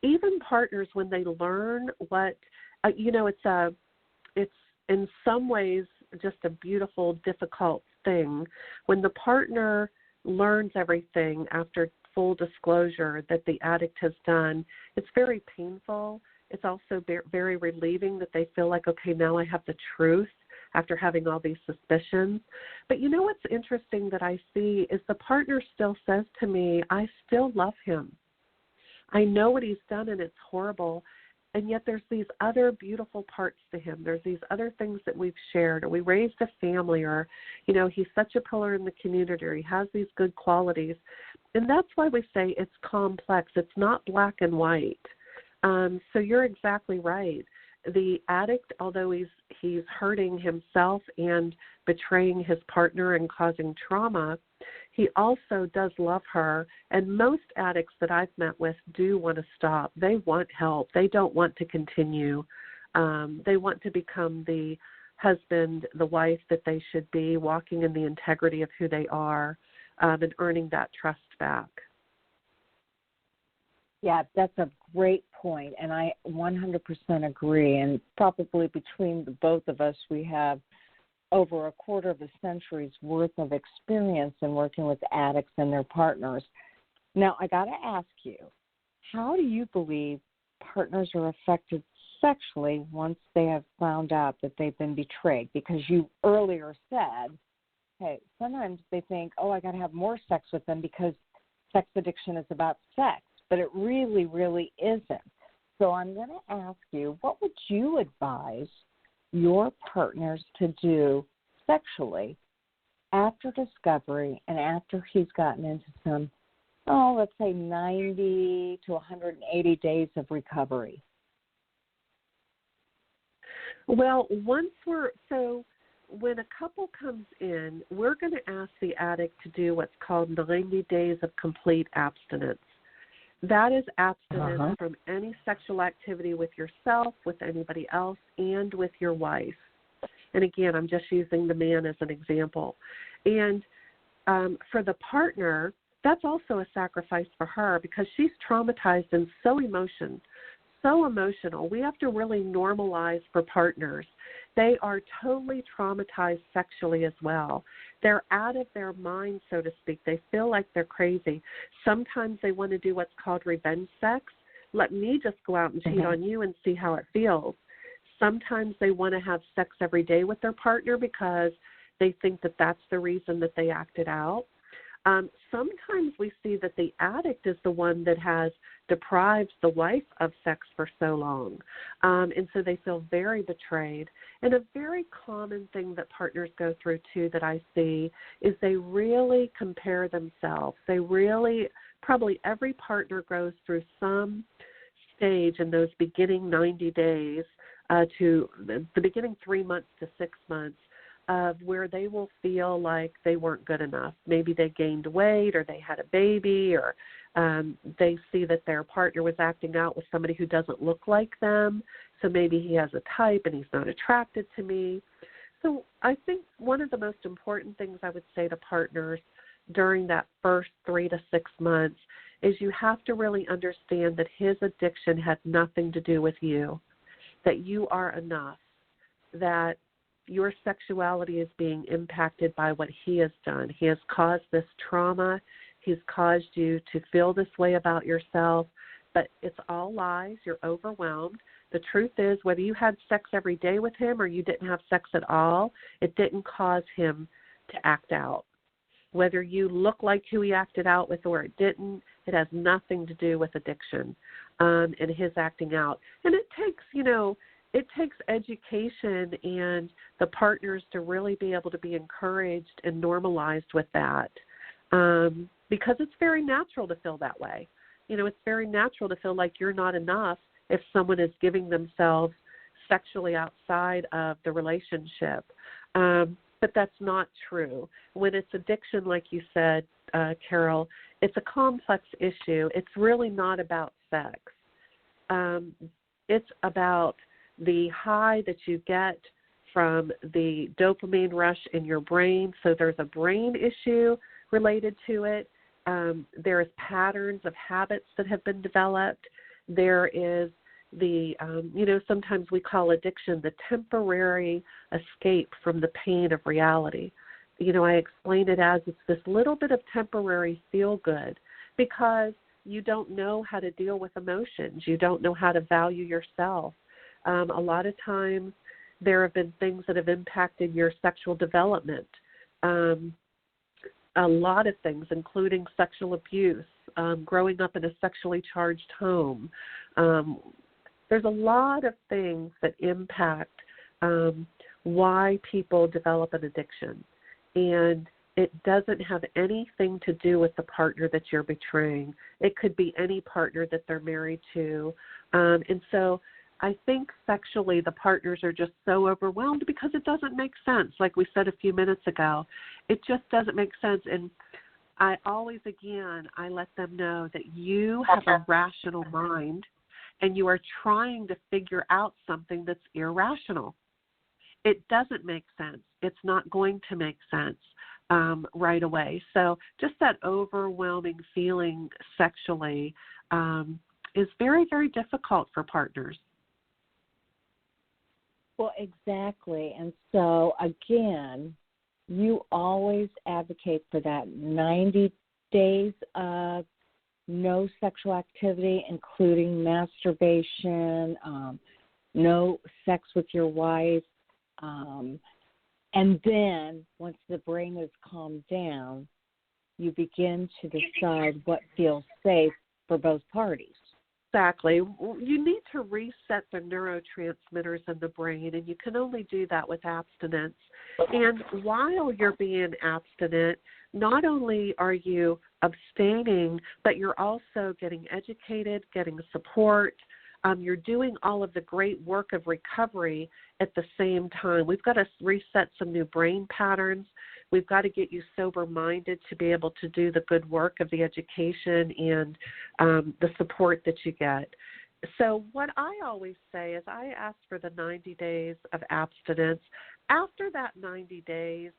S8: even partners, when they learn what, it's in some ways just a beautiful, difficult thing. When the partner learns everything after full disclosure that the addict has done, it's very painful. It's also very relieving that they feel like, okay, now I have the truth after having all these suspicions. But what's interesting that I see is the partner still says to me, I still love him. I know what he's done and it's horrible. And yet there's these other beautiful parts to him. There's these other things that we've shared, or we raised a family, or, he's such a pillar in the community, or he has these good qualities. And that's why we say it's complex. It's not black and white. So you're exactly right. The addict, although he's hurting himself and betraying his partner and causing trauma, he also does love her. And most addicts that I've met with do want to stop. They want help. They don't want to continue. They want to become the husband, the wife that they should be, walking in the integrity of who they are, and earning that trust back.
S7: Yeah, that's a great point, and I 100% agree. And probably between the both of us, we have over a quarter of a century's worth of experience in working with addicts and their partners. Now, I got to ask you, how do you believe partners are affected sexually once they have found out that they've been betrayed? Because you earlier said, hey, sometimes they think, oh, I got to have more sex with them because sex addiction is about sex. But it really, really isn't. So I'm going to ask you, what would you advise your partners to do sexually after discovery and after he's gotten into some, let's say 90 to 180 days of recovery?
S8: Well, when a couple comes in, we're going to ask the addict to do what's called 90 days of complete abstinence. That is abstinence from any sexual activity with yourself, with anybody else, and with your wife. And again, I'm just using the man as an example. And for the partner, that's also a sacrifice for her because she's traumatized and so emotional. We have to really normalize for partners. They are totally traumatized sexually as well. They're out of their mind, so to speak. They feel like they're crazy. Sometimes they want to do what's called revenge sex. Let me just go out and cheat on you and see how it feels. Sometimes they want to have sex every day with their partner because they think that that's the reason that they acted out. Sometimes we see that the addict is the one that has deprived the wife of sex for so long, and so they feel very betrayed. And a very common thing that partners go through, too, that I see is they really compare themselves. They really, probably every partner goes through some stage in those beginning 90 days to the beginning 3 months to 6 months, of where they will feel like they weren't good enough. Maybe they gained weight or they had a baby or they see that their partner was acting out with somebody who doesn't look like them. So maybe he has a type and he's not attracted to me. So I think one of the most important things I would say to partners during that first 3 to 6 months is you have to really understand that his addiction had nothing to do with you, that you are enough, that your sexuality is being impacted by what he has done. He has caused this trauma. He's caused you to feel this way about yourself, but it's all lies. You're overwhelmed. The truth is, whether you had sex every day with him or you didn't have sex at all, it didn't cause him to act out. Whether you look like who he acted out with or it didn't, it has nothing to do with addiction and his acting out. And it takes, it takes education and the partners to really be able to be encouraged and normalized with that because it's very natural to feel that way. It's very natural to feel like you're not enough if someone is giving themselves sexually outside of the relationship. But that's not true. When it's addiction, like you said, Carol, it's a complex issue. It's really not about sex. It's about the high that you get from the dopamine rush in your brain. So there's a brain issue related to it. There's patterns of habits that have been developed. There is the, sometimes we call addiction the temporary escape from the pain of reality. I explain it as it's this little bit of temporary feel-good because you don't know how to deal with emotions. You don't know how to value yourself. A lot of times there have been things that have impacted your sexual development. A lot of things, including sexual abuse, growing up in a sexually charged home. There's a lot of things that impact why people develop an addiction. And It doesn't have anything to do with the partner that you're betraying. It could be any partner that they're married to. And so I think sexually the partners are just so overwhelmed because it doesn't make sense. Like we said a few minutes ago, it just doesn't make sense. And I always, again, I let them know that you have a rational mind and you are trying to figure out something that's irrational. It doesn't make sense. It's not going to make sense right away. So just that overwhelming feeling sexually is very, very difficult for partners.
S7: Well, exactly. And so, again, you always advocate for that 90 days of no sexual activity, including masturbation, no sex with your wife. And then once the brain is calmed down, you begin to decide what feels safe for both parties.
S8: Exactly. You need to reset the neurotransmitters in the brain, and you can only do that with abstinence. And while you're being abstinent, not only are you abstaining, but you're also getting educated, getting support. You're doing all of the great work of recovery at the same time. We've got to reset some new brain patterns. We've got to get you sober-minded to be able to do the good work of the education and the support that you get. So what I always say is I ask for the 90 days of abstinence. After that 90 days,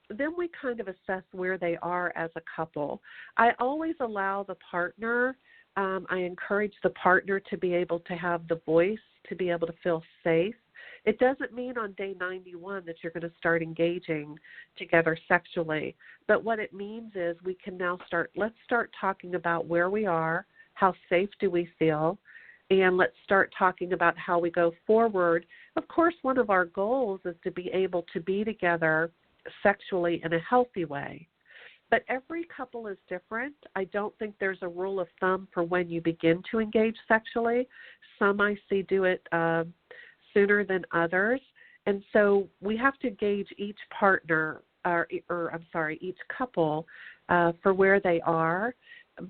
S8: then we kind of assess where they are as a couple. I always allow the partner, I encourage the partner to be able to have the voice, to be able to feel safe. It doesn't mean on day 91 that you're going to start engaging together sexually. But what it means is we can now let's start talking about where we are, how safe do we feel, and let's start talking about how we go forward. Of course, one of our goals is to be able to be together sexually in a healthy way. But every couple is different. I don't think there's a rule of thumb for when you begin to engage sexually. Some I see do it sooner than others. And so we have to gauge each partner, each couple for where they are.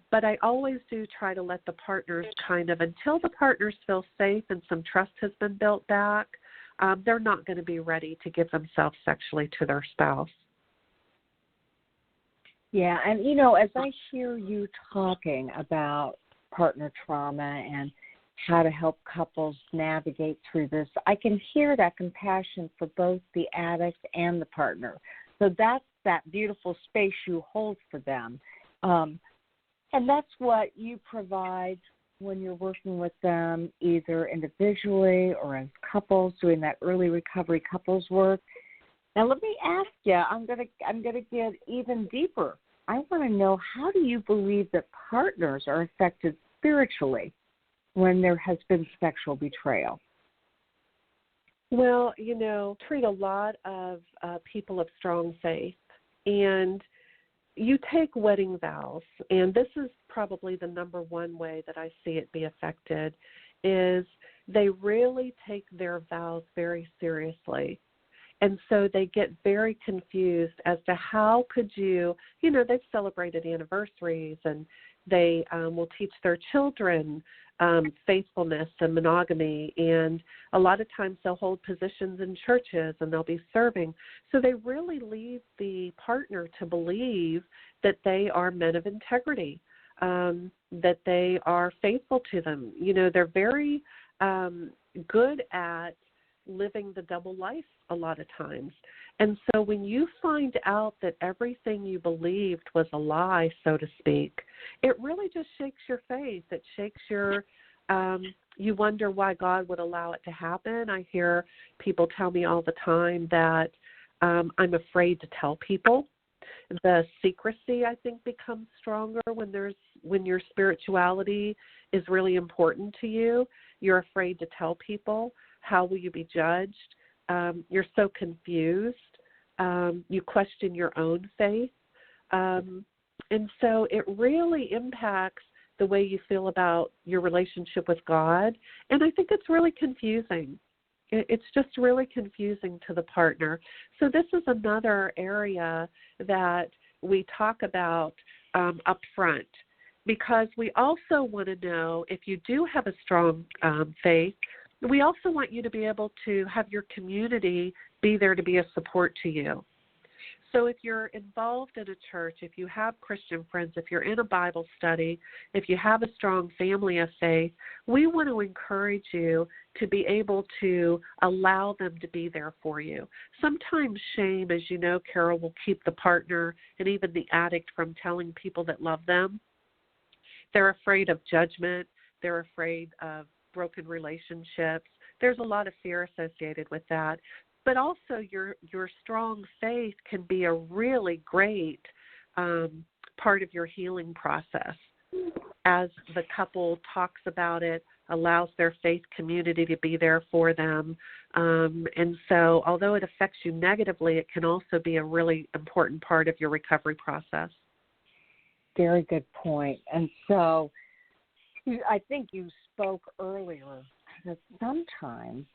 S8: But I always do try to let the partners until the partners feel safe and some trust has been built back, they're not going to be ready to give themselves sexually to their spouse.
S7: Yeah, and, as I hear you talking about partner trauma and how to help couples navigate through this, I can hear that compassion for both the addict and the partner. So that's that beautiful space you hold for them. And that's what you provide when you're working with them, either individually or as couples, doing that early recovery couples work. Now, let me ask you, I'm gonna get even deeper. I want to know, how do you believe that partners are affected spiritually when there has been sexual betrayal?
S8: Well, treat a lot of people of strong faith, and you take wedding vows, and this is probably the number one way that I see it be affected, is they really take their vows very seriously. And so they get very confused as to how could you, they've celebrated anniversaries, and they will teach their children faithfulness and monogamy, and a lot of times they'll hold positions in churches and they'll be serving. So they really lead the partner to believe that they are men of integrity, that they are faithful to them. They're very good at living the double life a lot of times. And so when you find out that everything you believed was a lie, so to speak, it really just shakes your faith. It shakes your, you wonder why God would allow it to happen. I hear people tell me all the time that I'm afraid to tell people. The secrecy, I think, becomes stronger when your spirituality is really important to you. You're afraid to tell people. How will you be judged? You're so confused. You question your own faith. And so it really impacts the way you feel about your relationship with God. And I think it's really confusing. It's just really confusing to the partner. So this is another area that we talk about up front, because we also want to know if you do have a strong faith, we also want you to be able to have your community be there to be a support to you. So if you're involved in a church, if you have Christian friends, if you're in a Bible study, if you have a strong family of faith, we want to encourage you to be able to allow them to be there for you. Sometimes shame, as you know, Carol, will keep the partner and even the addict from telling people that love them. They're afraid of judgment. They're afraid of broken relationships. There's a lot of fear associated with that. But also your strong faith can be a really great part of your healing process. As the couple talks about it, allows their faith community to be there for them. And so although it affects you negatively, it can also be a really important part of your recovery process.
S7: Very good point. And so I think you spoke earlier that sometimes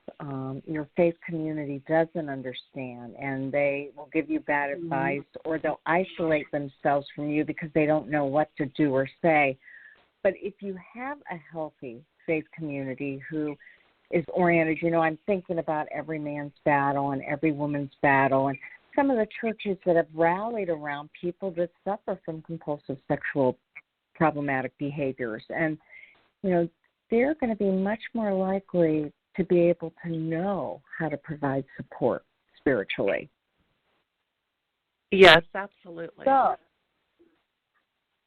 S7: your faith community doesn't understand, and they will give you bad advice, or they'll isolate themselves from you because they don't know what to do or say. But if you have a healthy faith community who is oriented, I'm thinking about every man's battle and every woman's battle, and some of the churches that have rallied around people that suffer from compulsive sexual problematic behaviors. And, they're going to be much more likely to be able to know how to provide support spiritually.
S8: Yes, absolutely.
S7: So,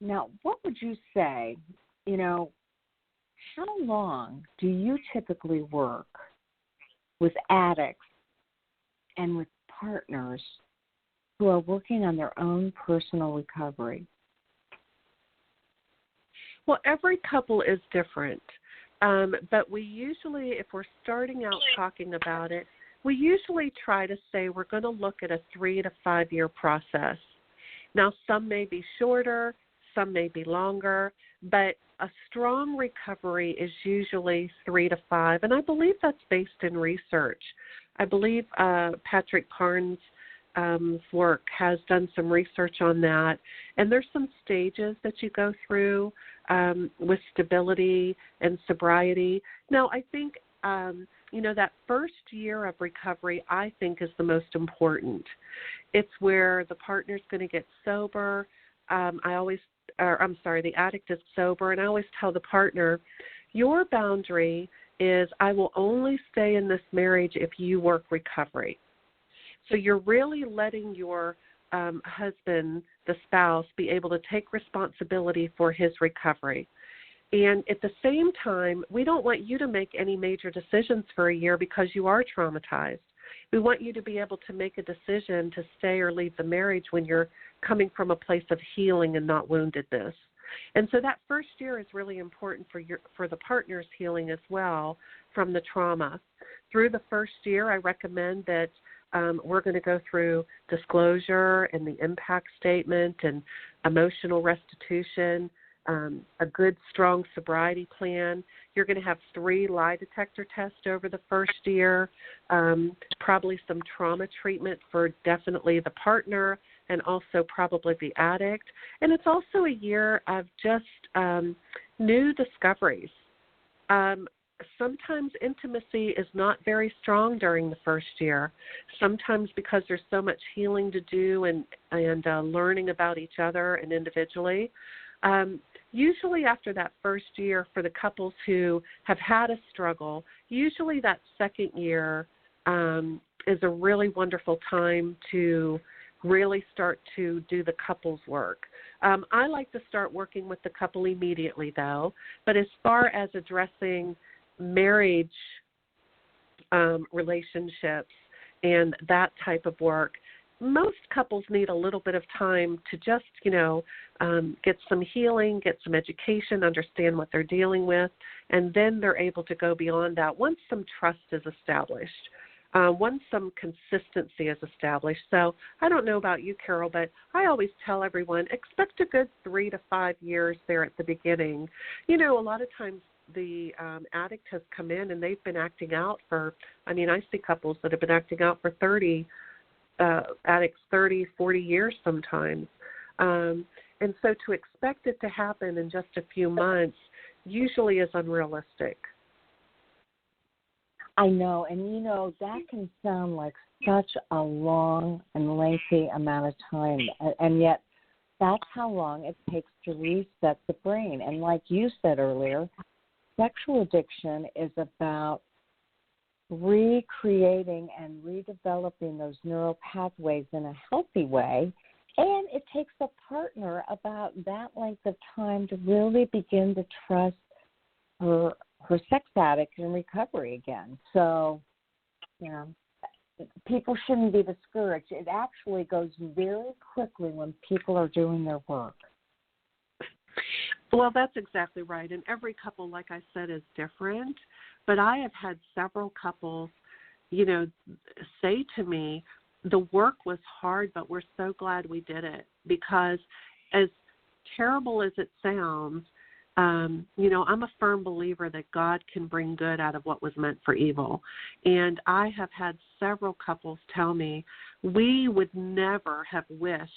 S7: now, what would you say, how long do you typically work with addicts and with partners who are working on their own personal recovery?
S8: Well, every couple is different. But we usually, if we're starting out talking about it, we usually try to say we're going to look at a 3 to 5 year process. Now, some may be shorter, some may be longer, but a strong recovery is usually 3 to 5, and I believe that's based in research. I believe Patrick Carnes' work has done some research on that, and there's some stages that you go through with stability and sobriety. Now, I think, that first year of recovery, I think, is the most important. It's where the partner's going to get sober. The addict is sober, and I always tell the partner, your boundary is I will only stay in this marriage if you work recovery. So you're really letting your husband, the spouse, be able to take responsibility for his recovery. And at the same time, we don't want you to make any major decisions for a year because you are traumatized. We want you to be able to make a decision to stay or leave the marriage when you're coming from a place of healing and not woundedness. And so that first year is really important for the partner's healing as well from the trauma. Through the first year, I recommend that we're going to go through disclosure and the impact statement and emotional restitution, a good, strong sobriety plan. You're going to have 3 lie detector tests over the first year, probably some trauma treatment for definitely the partner and also probably the addict. And it's also a year of just new discoveries. Sometimes intimacy is not very strong during the first year, sometimes because there's so much healing to do and learning about each other and individually. Usually after that first year, for the couples who have had a struggle, usually that second year is a really wonderful time to really start to do the couples work. I like to start working with the couple immediately, though, but as far as addressing marriage relationships and that type of work, most couples need a little bit of time to just, get some healing, get some education, understand what they're dealing with, and then they're able to go beyond that once some trust is established, once some consistency is established. So I don't know about you, Carol, but I always tell everyone, expect a good 3 to 5 years there at the beginning. A lot of times the addict has come in and they've been acting out for, I see couples that have been acting out for 30, addicts 30, 40 years sometimes. And so to expect it to happen in just a few months usually is unrealistic.
S7: I know, and that can sound like such a long and lengthy amount of time, and yet that's how long it takes to reset the brain. And like you said earlier, sexual addiction is about recreating and redeveloping those neural pathways in a healthy way, and it takes a partner about that length of time to really begin to trust her sex addict in recovery again. So, people shouldn't be discouraged. It actually goes very quickly when people are doing their work.
S8: Well, that's exactly right. And every couple, like I said, is different. But I have had several couples, say to me, the work was hard, but we're so glad we did it. Because as terrible as it sounds, I'm a firm believer that God can bring good out of what was meant for evil. And I have had several couples tell me we would never have wished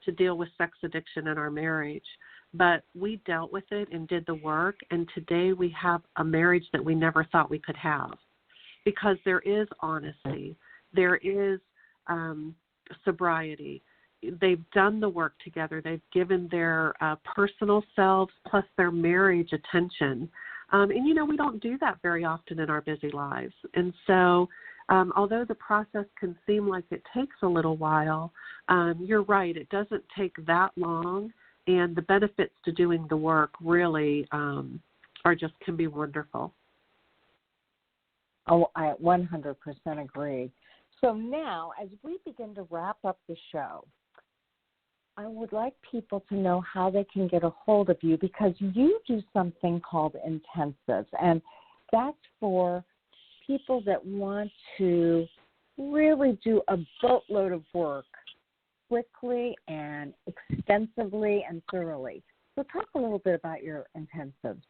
S8: to deal with sex addiction in our marriage, but we dealt with it and did the work, and today we have a marriage that we never thought we could have because there is honesty, there is sobriety. They've done the work together. They've given their personal selves plus their marriage attention. And, we don't do that very often in our busy lives. And so although the process can seem like it takes a little while, you're right. It doesn't take that long. And the benefits to doing the work really can be wonderful.
S7: Oh, I 100% agree. So now, as we begin to wrap up the show, I would like people to know how they can get a hold of you, because you do something called intensives, and that's for people that want to really do a boatload of work quickly and extensively and thoroughly. So talk a little bit about your intensives.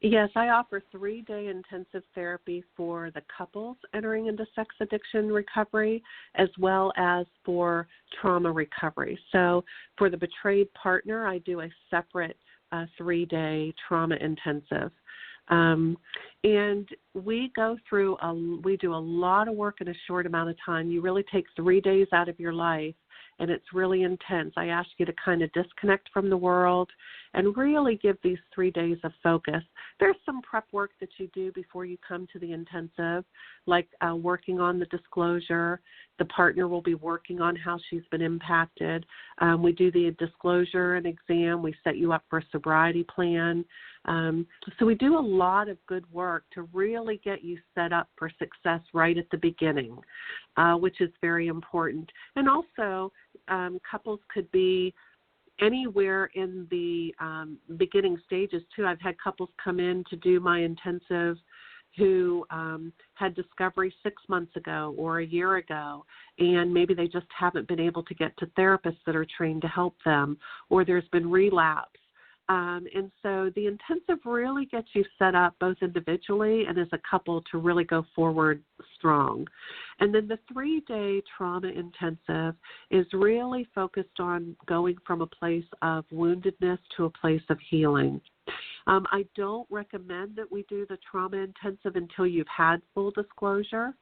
S8: Yes, I offer 3-day intensive therapy for the couples entering into sex addiction recovery, as well as for trauma recovery. So for the betrayed partner, I do a separate 3-day trauma intensive. And we we do a lot of work in a short amount of time. You really take 3 days out of your life, and it's really intense. I ask you to kind of disconnect from the world and really give these 3 days of focus. There's some prep work that you do before you come to the intensive, like working on the disclosure. The partner will be working on how she's been impacted. We do the disclosure and exam. We set you up for a sobriety plan. So we do a lot of good work to really get you set up for success right at the beginning, which is very important. And also, couples could be anywhere in the beginning stages, too. I've had couples come in to do my intensive who had discovery 6 months ago or a year ago, and maybe they just haven't been able to get to therapists that are trained to help them, or there's been relapse. And so the intensive really gets you set up both individually and as a couple to really go forward strong. And then the 3-day trauma intensive is really focused on going from a place of woundedness to a place of healing. I don't recommend that we do the trauma intensive until you've had full disclosure,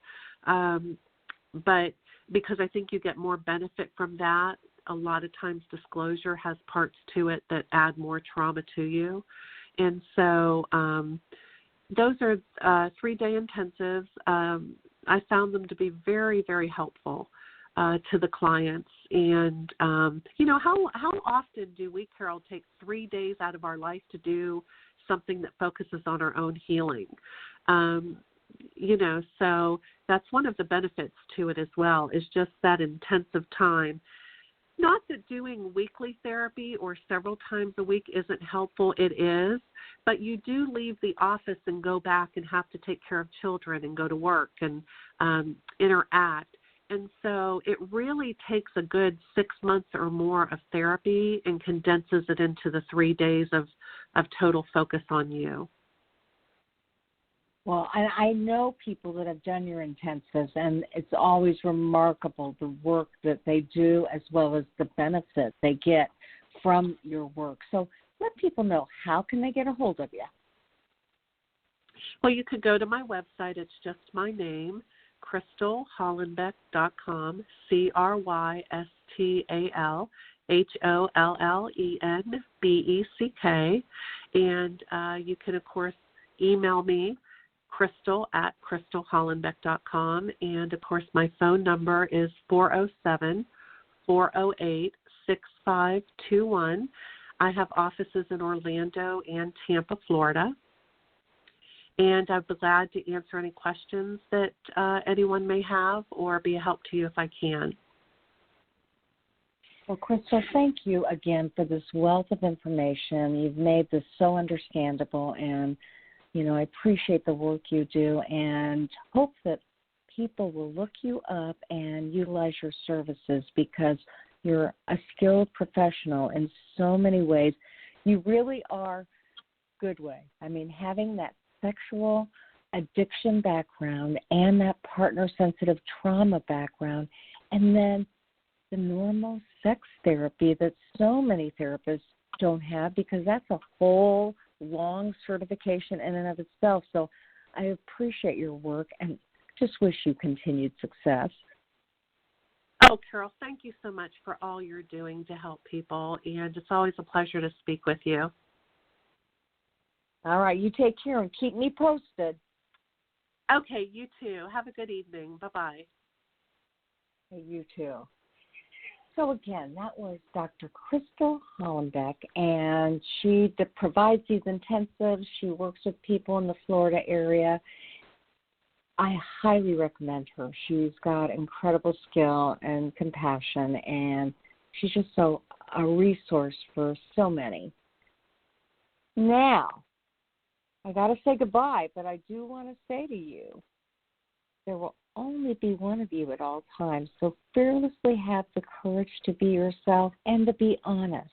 S8: but because I think you get more benefit from that. A lot of times disclosure has parts to it that add more trauma to you. And so those are 3-day intensives. I found them to be very, very helpful to the clients. And, how often do we, Carol, take 3 days out of our life to do something that focuses on our own healing? So that's one of the benefits to it as well, is just that intensive time. Not that doing weekly therapy or several times a week isn't helpful. It is, but you do leave the office and go back and have to take care of children and go to work and interact. And so it really takes a good 6 months or more of therapy and condenses it into the 3 days of of total focus on you.
S7: Well, I know people that have done your intensives, and it's always remarkable the work that they do as well as the benefit they get from your work. So let people know, how can they get a hold of you?
S8: Well, you could go to my website. It's just my name, crystalhollenbeck.com, CrystalHollenbeck. And you can, of course, email me, crystal@crystalhollenbeck.com. And, of course, my phone number is 407-408-6521. I have offices in Orlando and Tampa, Florida. And I'd be glad to answer any questions that anyone may have or be a help to you if I can.
S7: Well, Crystal, thank you again for this wealth of information. You've made this so understandable, and, I appreciate the work you do and hope that people will look you up and utilize your services, because you're a skilled professional in so many ways. You really are good way. I mean, having that sexual addiction background and that partner-sensitive trauma background, and then the normal sex therapy that so many therapists don't have, because that's a whole long certification in and of itself. So I appreciate your work and just wish you continued success.
S8: Oh, Carol, thank you so much for all you're doing to help people, and it's always a pleasure to speak with you.
S7: All right, you take care and keep me posted.
S8: Okay, you too. Have a good evening. Bye-bye.
S7: Hey, you too. So again, that was Dr. Crystal Hollenbeck, and she provides these intensives. She works with people in the Florida area. I highly recommend her. She's got incredible skill and compassion, and she's just a resource for so many. Now, I got to say goodbye, but I do want to say to you, there will only be one of you at all times, so fearlessly have the courage to be yourself and to be honest.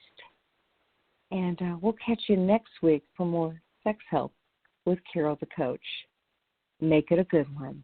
S7: And we'll catch you next week for more sex help with Carol the Coach. Make it a good one.